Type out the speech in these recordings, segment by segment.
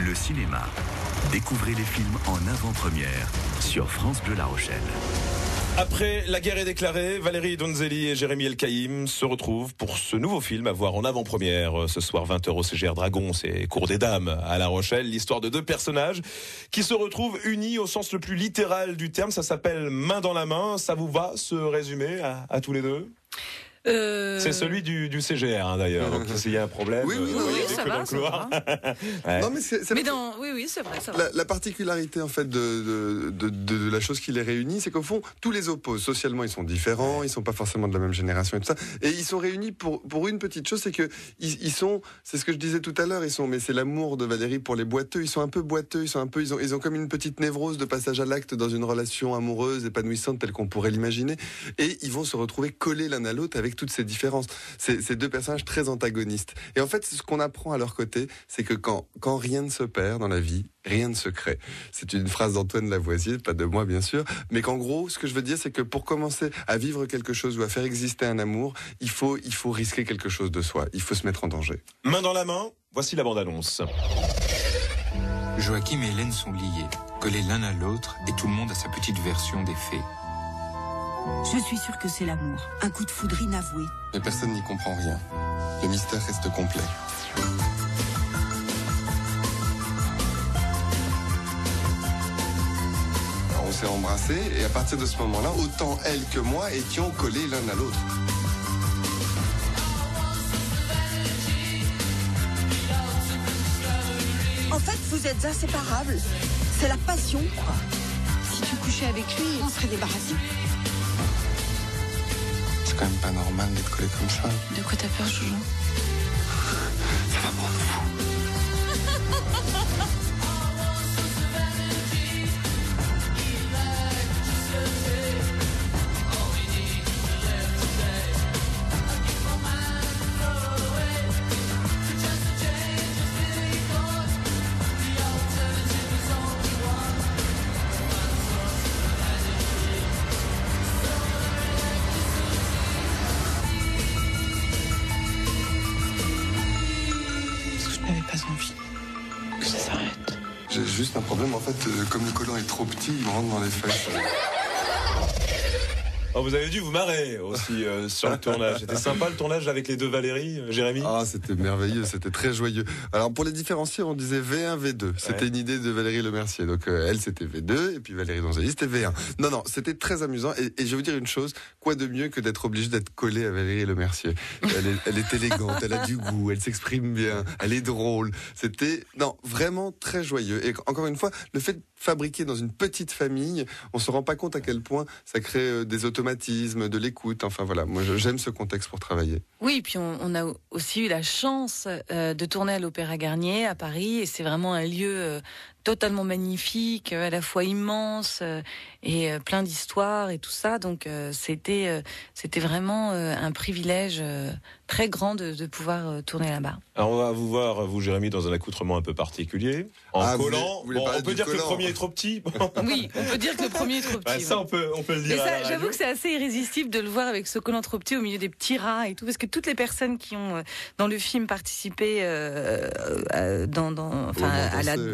Le cinéma. Découvrez les films en avant-première sur France Bleu La Rochelle. Après La guerre est déclarée, Valérie Donzelli et Jérémy Elkaïm se retrouvent pour ce nouveau film à voir en avant-première ce soir 20h au CGR Dragon, c'est Cour des Dames à La Rochelle. L'histoire de deux personnages qui se retrouvent unis au sens le plus littéral du terme. Ça s'appelle Main dans la main. Ça vous va ce résumé à tous les deux? C'est celui du CGR d'ailleurs. Donc s'il y a un problème, oui, ça va, ça va. Ouais. Non, mais oui, c'est vrai, ça va. La particularité en fait de la chose qui les réunit, c'est qu'au fond tous les opposent. Socialement, ils sont différents, ils sont pas forcément de la même génération et tout ça, et ils sont réunis pour une petite chose, c'est que ils sont, c'est ce que je disais tout à l'heure, mais c'est l'amour de Valérie pour les boiteux. Ils sont un peu boiteux, ils ont comme une petite névrose de passage à l'acte dans une relation amoureuse épanouissante telle qu'on pourrait l'imaginer, et ils vont se retrouver collés l'un à l'autre avec toutes ces différences. C'est deux personnages très antagonistes. Et en fait, ce qu'on apprend à leur côté, c'est que quand rien ne se perd dans la vie, rien ne se crée. C'est une phrase d'Antoine Lavoisier, pas de moi bien sûr, mais qu'en gros, ce que je veux dire, c'est que pour commencer à vivre quelque chose ou à faire exister un amour, il faut risquer quelque chose de soi. Il faut se mettre en danger. Main dans la main, voici la bande-annonce. Joachim et Hélène sont liés, collés l'un à l'autre, et tout le monde a sa petite version des faits. Je suis sûre que c'est l'amour. Un coup de foudre inavoué. Mais personne n'y comprend rien. Le mystère reste complet. Alors, on s'est embrassés et à partir de ce moment-là, autant elle que moi étions collés l'un à l'autre. En fait, vous êtes inséparables. C'est la passion, quoi. Si tu couchais avec lui, on serait débarrassé. C'est quand même pas normal d'être collé comme ça. De quoi t'as peur, Joujou? Ça va me rendre fou. J'ai juste un problème, en fait, comme le collant est trop petit, il me rentre dans les fesses. Oh, vous avez dû vous marrer aussi sur le tournage. C'était sympa le tournage avec les deux Valérie, Jérémy? Ah, c'était merveilleux, c'était très joyeux. Alors pour les différencier, on disait V1, V2. C'était une idée de Valérie Lemercier. Donc elle, c'était V2, et puis Valérie Donzelli, c'était V1. Non, c'était très amusant. Et je vais vous dire une chose, quoi de mieux que d'être obligé d'être collé à Valérie Lemercier. Elle est élégante, elle a du goût, elle s'exprime bien, elle est drôle. C'était, vraiment très joyeux. Et encore une fois, le fait de fabriquer dans une petite famille, on se rend pas compte à quel point ça crée des automatismes, de l'écoute. Enfin voilà, moi j'aime ce contexte pour travailler. Oui, puis on a aussi eu la chance de tourner à l'Opéra Garnier à Paris, et c'est vraiment un lieu totalement magnifique, à la fois immense et plein d'histoires et tout ça. Donc c'était vraiment un privilège très grand de pouvoir tourner là-bas. Alors on va vous voir, vous Jérémy, dans un accoutrement un peu particulier, en collant. On peut dire que le premier est trop petit. Oui, on peut dire que le premier est trop petit. Ça, on peut le dire. Mais ça, j'avoue que c'est assez irrésistible de le voir avec ce collant trop petit au milieu des petits rats et tout, parce que toutes les personnes qui ont dans le film participé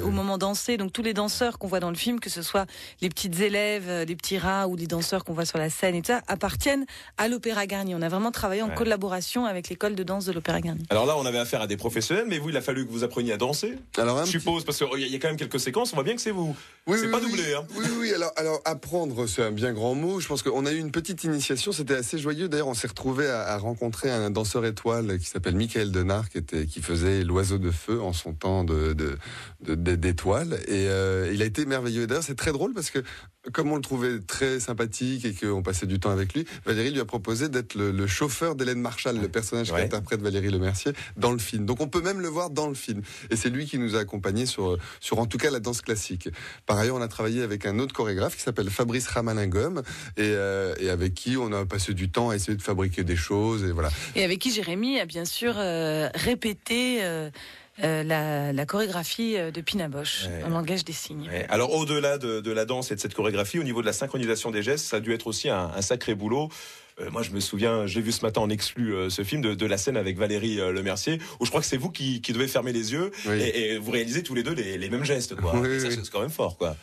au moment dansé, donc tous les danseurs qu'on voit dans le film, que ce soit les petites élèves, les petits rats ou les danseurs qu'on voit sur la scène et tout ça, appartiennent à l'Opéra Garnier. On a vraiment travaillé en collaboration avec l'école de danse de l'Opéra Garnier. Alors là, on avait affaire à des professionnels, mais vous, il a fallu que vous appreniez à danser. Alors, je suppose, parce qu'il y a quand même quelques séquences, on voit bien que c'est vous. C'est pas doublé, hein. Oui. Alors apprendre, c'est un bien grand mot. Je pense qu'on a eu une petite initiation, c'était assez joyeux. D'ailleurs, on s'est retrouvé à rencontrer un danseur étoile qui s'appelle Michael Denard, qui faisait l'oiseau de feu en son temps d'étoile. Et il a été merveilleux. D'ailleurs, c'est très drôle parce que comme on le trouvait très sympathique et qu'on passait du temps avec lui, Valérie lui a proposé d'être le chauffeur d'Hélène Marshall, le personnage qu'interprète Valérie Lemercier dans le film. Donc on peut même le voir dans le film. Et c'est lui qui nous a accompagnés sur en tout cas la danse classique. Par ailleurs, on a travaillé avec un autre chorégraphe qui s'appelle Fabrice Ramalingom et avec qui on a passé du temps à essayer de fabriquer des choses et voilà. Et avec qui Jérémy a bien sûr répété la chorégraphie de Pina Bausch en langage des signes. Alors au-delà de la danse et de cette chorégraphie, au niveau de la synchronisation des gestes, ça a dû être aussi un sacré boulot. moi je me souviens, j'ai vu ce matin en exclu ce film de la scène avec Valérie Lemercier, où je crois que c'est vous qui devez fermer les yeux et vous réalisez tous les deux les mêmes gestes, quoi. Oui, ça, c'est quand même fort, quoi.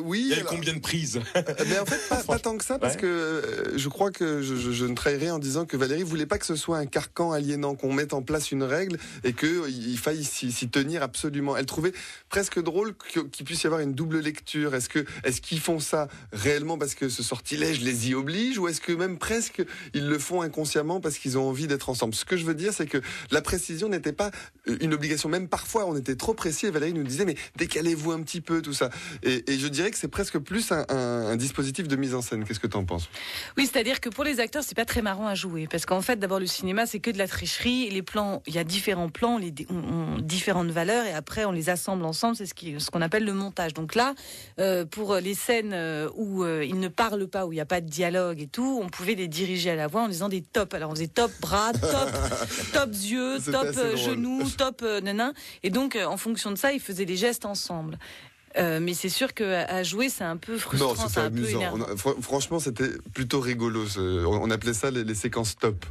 Oui. Il y a combien de prises? Mais en fait, pas tant que ça, parce que je crois que je ne trahirai en disant que Valérie voulait pas que ce soit un carcan aliénant, qu'on mette en place une règle et qu'il faille s'y tenir absolument. Elle trouvait presque drôle qu'il puisse y avoir une double lecture. Est-ce qu'ils font ça réellement parce que ce sortilège les y oblige, ou est-ce que même presque ils le font inconsciemment parce qu'ils ont envie d'être ensemble? Ce que je veux dire, c'est que la précision n'était pas une obligation. Même parfois, on était trop précis et Valérie nous disait mais décalez-vous un petit peu, tout ça. Et je dirais que c'est presque plus un dispositif de mise en scène. Qu'est-ce que tu en penses? Oui, c'est-à-dire que pour les acteurs, c'est pas très marrant à jouer. Parce qu'en fait, d'abord, le cinéma, c'est que de la tricherie. Les plans, il y a différents plans, ont différentes valeurs, et après, on les assemble ensemble. C'est ce qu'on appelle le montage. Donc là, pour les scènes où ils ne parlent pas, où il n'y a pas de dialogue et tout, on pouvait les diriger à la voix en disant des tops. Alors, on faisait top bras, top yeux, top genoux, top nanan. Et donc, en fonction de ça, ils faisaient des gestes ensemble. Mais c'est sûr qu'à jouer, c'est un peu frustrant, non, c'est un peu énervant. Franchement, c'était plutôt rigolo. On appelait ça les séquences top.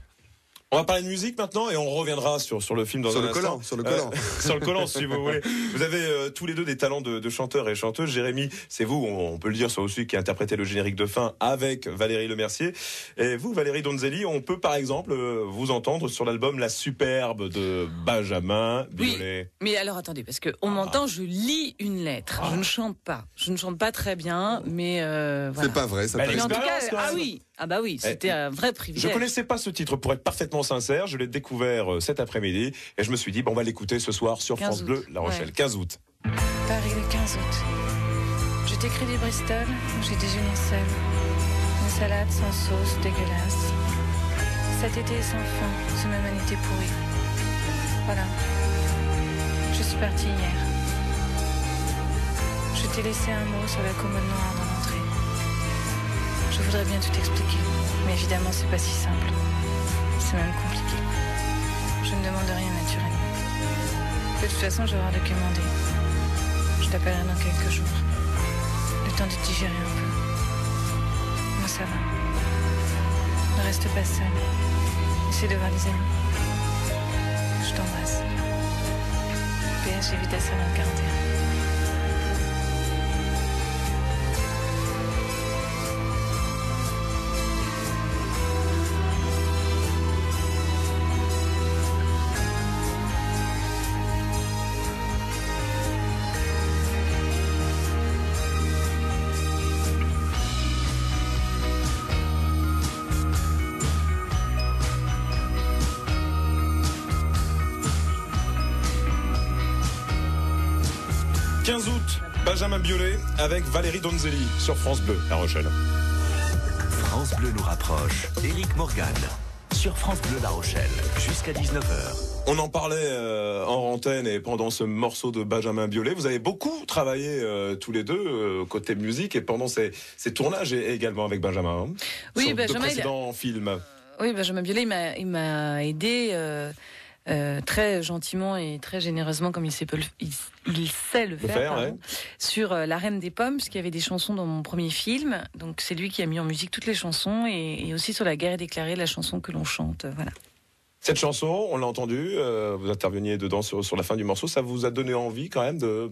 On va parler de musique maintenant et on reviendra sur le film dans un instant. Sur le collant. Sur le collant, si vous voulez. Vous avez tous les deux des talents de chanteurs et chanteuses. Jérémy, c'est vous, on peut le dire, c'est aussi qui a interprété le générique de fin avec Valérie Lemercier. Et vous, Valérie Donzelli, on peut par exemple vous entendre sur l'album La Superbe de Benjamin Biolay. Oui, mais alors attendez, parce qu'on m'entend, je lis une lettre. Je ne chante pas. Je ne chante pas très bien, mais voilà. C'est pas vrai, ça. Mais en tout cas, bah oui, c'était un vrai privilège. Je connaissais pas ce titre, pour être parfaitement sincère. Je l'ai découvert cet après-midi et je me suis dit, on va l'écouter ce soir sur France Bleu La Rochelle. 15 août. Paris le 15 août. Je t'écris du Bristol où j'ai déjeuné seul. Une salade sans sauce dégueulasse. Cet été sans fin, ce même un été pourri. Voilà. Je suis partie hier. Je t'ai laissé un mot sur la commode noire dans l'entrée. Je voudrais bien tout expliquer, mais évidemment c'est pas si simple. C'est même compliqué. Je ne demande rien naturellement. De toute façon, je vais avoir de commander. Je t'appellerai dans quelques jours. Le temps de digérer un peu. Moi, ça va. Ne reste pas seul. Essaie de voir les amis. Je t'embrasse. PS, j'ai vu ta sœur dans le 41. Benjamin Biolay avec Valérie Donzelli sur France Bleu La Rochelle. France Bleu nous rapproche. Éric Morgan sur France Bleu La Rochelle jusqu'à 19h. On en parlait en antenne et pendant ce morceau de Benjamin Biolay. Vous avez beaucoup travaillé tous les deux côté musique et pendant ces tournages également avec Benjamin. Oui, sur Benjamin. De précédents films. Oui, Benjamin Biolay, il m'a aidé. Très gentiment et très généreusement, comme il sait le faire, ouais. Sur La Reine des Pommes, puisqu'il y avait des chansons dans mon premier film. Donc c'est lui qui a mis en musique toutes les chansons, et aussi sur La Guerre est déclarée, la chanson que l'on chante. Voilà. Cette chanson, on l'a entendue, vous interveniez dedans sur la fin du morceau, ça vous a donné envie quand même de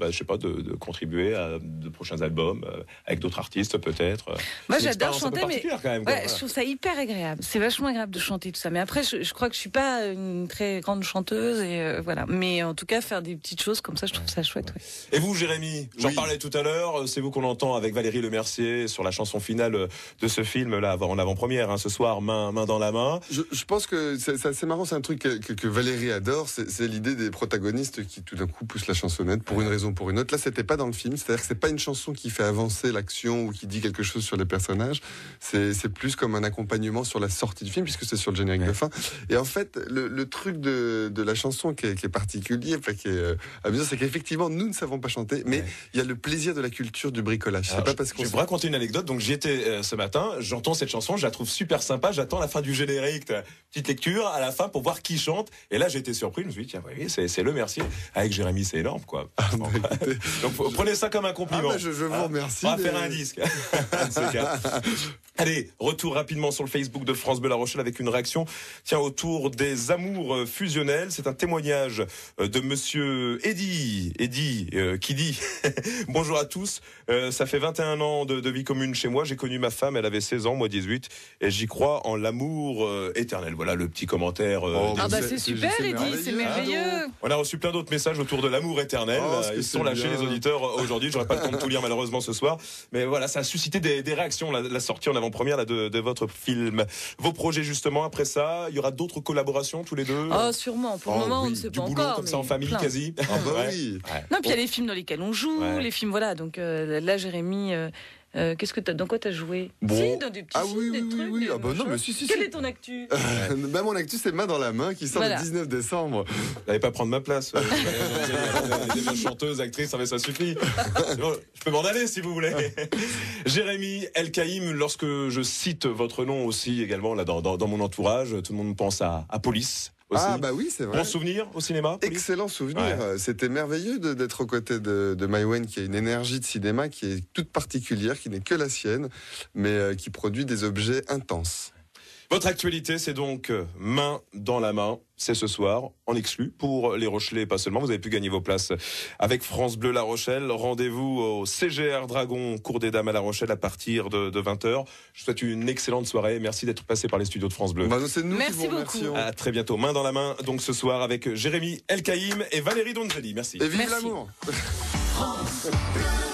contribuer à de prochains albums, avec d'autres artistes peut-être. Moi j'adore chanter, mais quand même, je trouve ça hyper agréable. C'est vachement agréable de chanter tout ça. Mais après, je crois que je suis pas une très grande chanteuse, et voilà. Mais en tout cas, faire des petites choses comme ça, je trouve ça chouette. Ouais. Et vous, Jérémy, j'en parlais tout à l'heure, c'est vous qu'on entend avec Valérie Lemercier sur la chanson finale de ce film là, en avant-première, ce soir, main dans la main. Je pense que c'est assez marrant. C'est un truc que Valérie adore, c'est l'idée des protagonistes qui tout d'un coup poussent la chansonnette pour une raison ou pour une autre. Là, c'était pas dans le film, c'est-à-dire que c'est pas une chanson qui fait avancer l'action ou qui dit quelque chose sur les personnages. C'est plus comme un accompagnement sur la sortie du film, puisque c'est sur le générique de fin. Et en fait, le truc de la chanson qui est particulier, qui est amusant, c'est qu'effectivement, nous ne savons pas chanter, mais il y a le plaisir de la culture du bricolage. Alors, pas parce je vais vous raconter une anecdote. Donc, j'y étais ce matin, j'entends cette chanson, je la trouve super sympa, j'attends la fin du générique, petite lecture, à la fin, pour voir qui chante. Et là, j'ai été surpris. Je me suis dit, tiens, oui, c'est le Mercier. Avec Jérémy, c'est énorme, quoi. Donc, prenez ça comme un compliment. Je vous remercie. On va faire un disque. Allez, retour rapidement sur le Facebook de France Bleu La Rochelle avec une réaction, tiens, autour des amours fusionnels. C'est un témoignage de monsieur Eddy, qui dit bonjour à tous, ça fait 21 ans de vie commune chez moi, j'ai connu ma femme, elle avait 16 ans, moi 18, et j'y crois en l'amour éternel. Voilà le petit commentaire. C'est super Eddy, c'est merveilleux. On a reçu plein d'autres messages autour de l'amour éternel. Ils sont lâchés les auditeurs aujourd'hui, j'aurais pas le temps de tout lire malheureusement ce soir, mais voilà, ça a suscité des réactions, la sortie en avant-première là, de votre film. Vos projets justement, après ça, il y aura d'autres collaborations tous les deux? Sûrement, pour le moment on ne sait pas boulot, encore. Comme ça en famille plein. quasi. Oui. Non, puis il y a les films dans lesquels on joue, les films, voilà. Donc là, Jérémy, dans quoi t'as joué? Si, dans des petits films, des trucs. Oui. Non, mais si. Quelle est ton actu? Mon actu, c'est Main dans la main qui sort le 19 décembre. Vous n'allez pas prendre ma place. Des chanteuses, actrices, ça suffit. Bon, je peux m'en aller si vous voulez. Jérémy El Kaïm, lorsque je cite votre nom aussi également là dans mon entourage, tout le monde pense à Police. Aussi. Oui, c'est vrai. Bon souvenir au cinéma? Excellent souvenir. Ouais. C'était merveilleux d'être aux côtés de Maïwenn, qui a une énergie de cinéma qui est toute particulière, qui n'est que la sienne, mais qui produit des objets intenses. Votre actualité, c'est donc Main dans la main. C'est ce soir, en exclu, pour les Rochelais, pas seulement. Vous avez pu gagner vos places avec France Bleu La Rochelle. Rendez-vous au CGR Dragon, Cour des Dames à La Rochelle à partir de 20h. Je vous souhaite une excellente soirée. Merci d'être passé par les studios de France Bleu. C'est nous Merci qui vous remercions. beaucoup. À très bientôt. Main dans la main, donc ce soir avec Jérémy El Kaïm et Valérie Donzelli. Merci. Et vive Merci. l'amour. France Bleu.